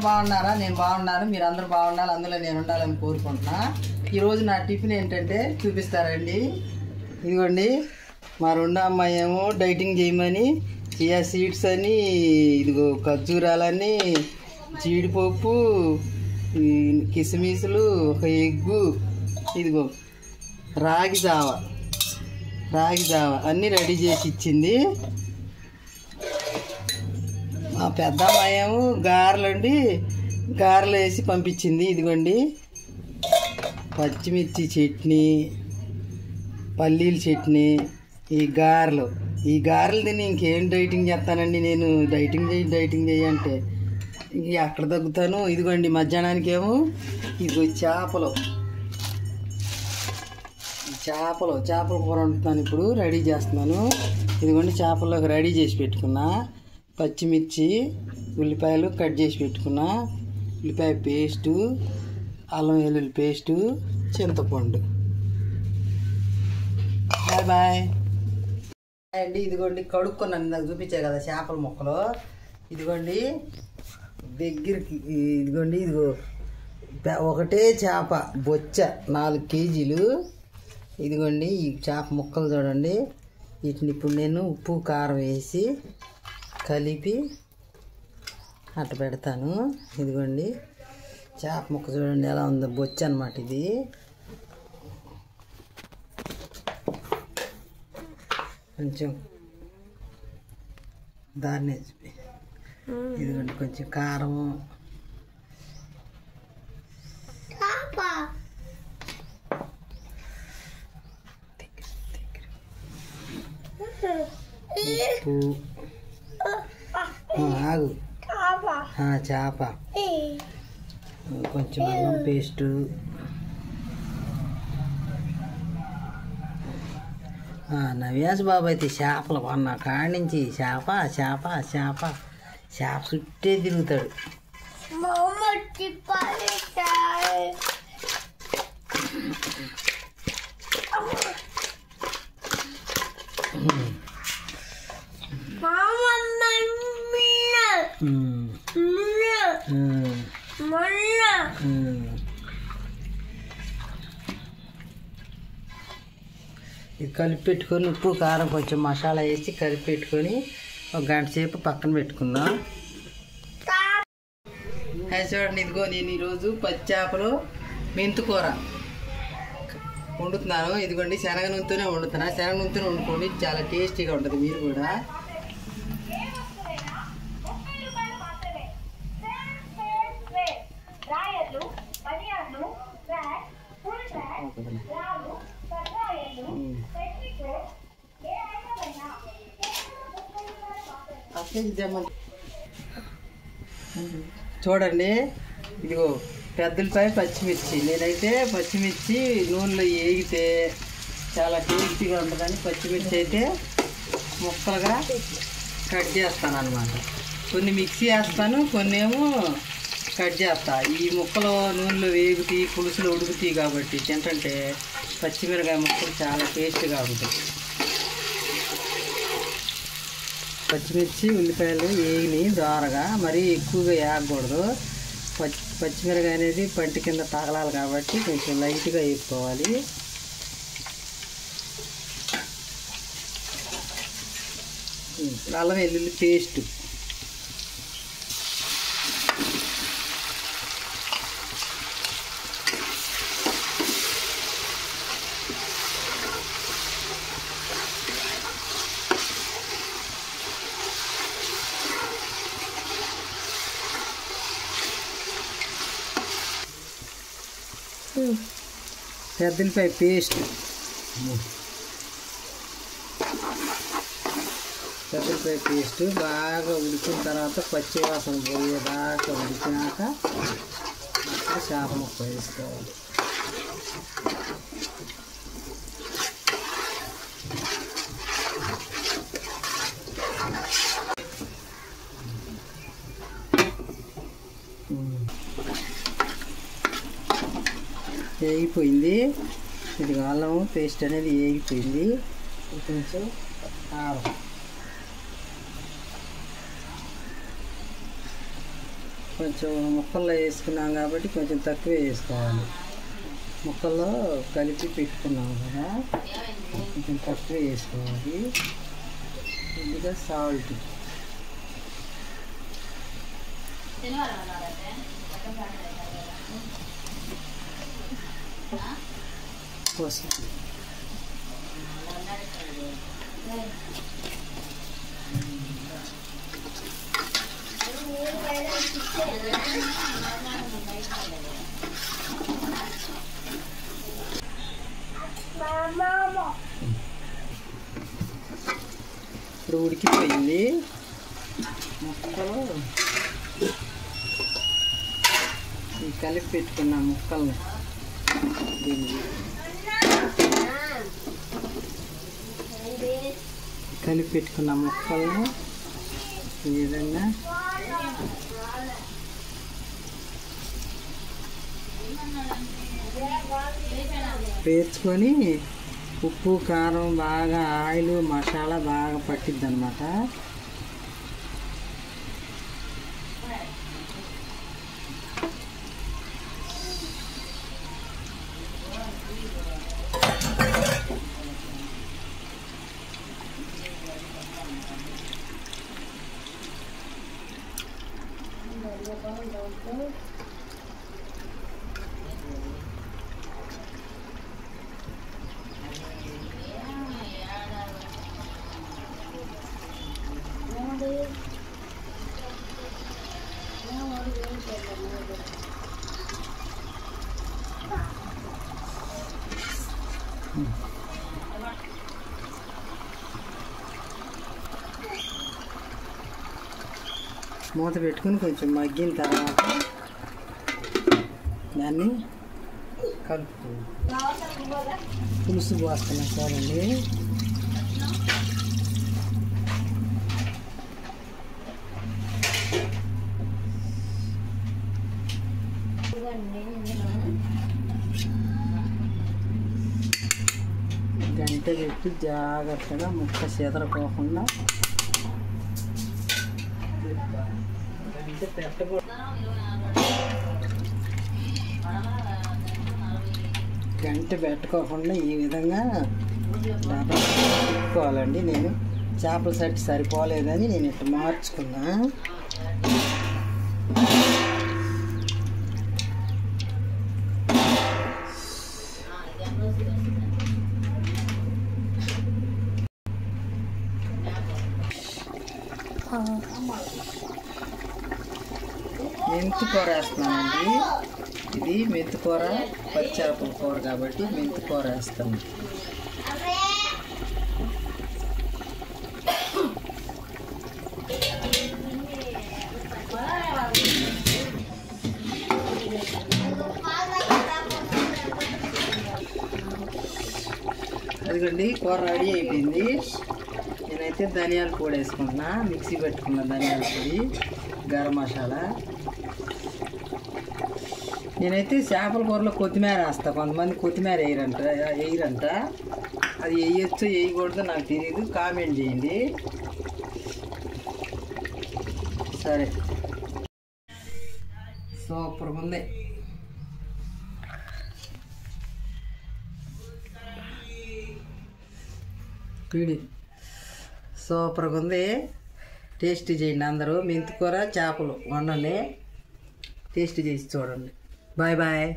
బాగున్నారా? నేను బాగున్నాను, మీరు అందరూ బాగుండాలి, అందులో నేను ఉండాలని కోరుకుంటున్నా. ఈరోజు నా టిఫిన్ ఏంటంటే చూపిస్తారండి. ఇదిగోండి, మా రెండో అమ్మాయి ఏమో డైటింగ్ చేయమని చియా సీడ్స్ అని, ఇదిగో ఖర్జూరాలని, జీడిపప్పు, కిస్మిస్లు, ఒక ఎగ్గు, ఇదిగో రాగి జావ అన్నీ రెడీ చేసి ఇచ్చింది. మా పెద్ద అమ్మాయి ఏమో గారెలు వేసి పంపించింది. ఇదిగోండి, పచ్చిమిర్చి చట్నీ, పల్లీల చట్నీ, ఈ గారెలు తిని ఇంకేం డైటింగ్ చేస్తానండి నేను. డైటింగ్ చేయి అంటే ఇంక అక్కడ తగ్గుతాను. ఇదిగోండి, మధ్యాహ్నానికి ఏమో ఇదిగో చేపల కూర వండుతున్నాను. ఇప్పుడు రెడీ చేస్తున్నాను. ఇదిగోండి, చేపల్లోకి రెడీ చేసి పెట్టుకున్నా. పచ్చిమిర్చి, ఉల్లిపాయలు కట్ చేసి పెట్టుకున్నా, ఉల్లిపాయ పేస్టు, అల్లం వెల్లుల్లి పేస్టు, చింతపండు. బాయ్ అండి. ఇదిగోండి, కడుక్కున్నాను, నాకు చూపించే కదా చేపల ముక్కలు. ఇదిగోండి దగ్గరికి, ఇదిగో ఒకటే చేప బొచ్చ 4 కేజీలు. ఇదిగోండి, ఈ చేప ముక్కలు చూడండి. వీటిని ఇప్పుడు నేను ఉప్పు కారం వేసి కలిపి అట్ట పెడతాను. ఇదిగోండి, చేప ముక్క చూడండి ఎలా ఉందో, బొచ్చు అన్నమాట ఇది. కొంచెం దాన్ని ఇదిగోండి, కొంచెం కారం, ఉప్పు, ఆగు, చేప, కొంచెం అల్లం పేస్టు, నవ్యాస్ బాబు అయితే చేపలు కొన్న కాడి నుంచి చేప చుట్టే తిరుగుతాడు. ఇది కలిపి పెట్టుకొని ఉప్పు కారం కొంచెం మసాలా వేసి కలిపి పెట్టుకొని ఒక గంట సేపు పక్కన పెట్టుకుందాం. చూడండి, ఇదిగో నేను ఈరోజు పచ్చి చేపలు మెంతుకూర వండుతున్నాను. ఇదిగోండి, శనగ నూనెతోనే వండుకోండి, చాలా టేస్టీగా ఉంటుంది. మీరు కూడా చూడండి. ఇదిగో పెద్దలపై పచ్చిమిర్చి, నేనైతే పచ్చిమిర్చి నూనెలో వేగితే చాలా టేస్టీగా ఉంటుందని పచ్చిమిర్చి అయితే ముక్కలుగా కట్ చేస్తాను అన్నమాట. కొన్ని మిక్సీ వేస్తాను, కొన్ని ఏమో కట్ చేస్తా. ఈ ముక్కలు నూనెలో వేగుతాయి, పులుసులో ఉడుకుతాయి కాబట్టి తింటుంటే పచ్చిమిరకాయ ముక్కలు చాలా టేస్ట్గా ఉంటాయి. పచ్చిమిర్చి ఉల్లిపాయలు వేగిని దోరగా, మరీ ఎక్కువగా వేయకూడదు. పచ్చిమిరకాయ అనేది పంటి కింద తగలాలి కాబట్టి కొంచెం లైట్గా వేసుకోవాలి. అల్లం వెల్లుల్లి పేస్టు, పెద్దలపై పేస్ట్, బాగా ఉడికిన తర్వాత పచ్చి వాసన పోయేదాకా ఉడికినాక చేప ముక్క వేసుకోవాలి. వేగిపోయింది. ఇది అల్లం పేస్ట్ అనేది వేగిపోయింది. కొంచెం కారం, కొంచెం ముక్కల్లో వేసుకున్నాం కాబట్టి కొంచెం తక్కువే వేసుకోవాలి. ముక్కల్లో కలిపి పెట్టుకున్నాం కదా, కొంచెం తక్కువే వేసుకోవాలి. కొద్దిగా సాల్ట్, పసుపు, ఇప్పుడు ఉడికిపోయింది. ముక్కలు ఈ కలిపి పెట్టుకున్న ముక్కల్ని కలిపి పెట్టుకున్న ముక్కలను ఈ విధంగా పేర్చుకొని ఉప్పు కారం బాగా ఆయిల్ మసాలా బాగా పట్టిద్ది అన్నమాట. మూత పెట్టుకుని కొంచెం మగ్గిన తర్వాత దాన్ని కలుపుకోవాలి. పులుసు పోస్తున్నాం చూడండి. గంట పెట్టి జాగ్రత్తగా ముక్క చెదరకోకుండా గంట పెట్టుకోకుండా ఈ విధంగా పెట్టుకోవాలండి. నేను చేపల సెట్ సరిపోలేదని నేను ఇట్లా మార్చుకున్నా. మెంతి కూర వేస్తున్నానండి. ఇది మెంతి కూర, పచ్చేపల కూర కాబట్టి మెంతి కూర వేస్తాను. అదిగోండి కూర రెడీ అయిపోయింది. నేనైతే ధనియాల పొడి వేసుకుంటున్నా, మిక్సీ పెట్టుకున్న ధనియాల పొడి, గరం మసాలా. నేనైతే చేపల కూరలో కొత్తిమీర వేస్తా. కొంతమంది కొత్తిమీర వేయరంట. అది వేయచ్చో వేయకూడదో నాకు తెలియదు, కామెంట్ చేయండి. సరే, సూపర్గా ఉంది. పీడి సూపర్గా ఉంది. టేస్ట్ చేయండి అందరూ. మెంతికూర చేపలు వండండి, టేస్ట్ చేసి చూడండి. Bye bye.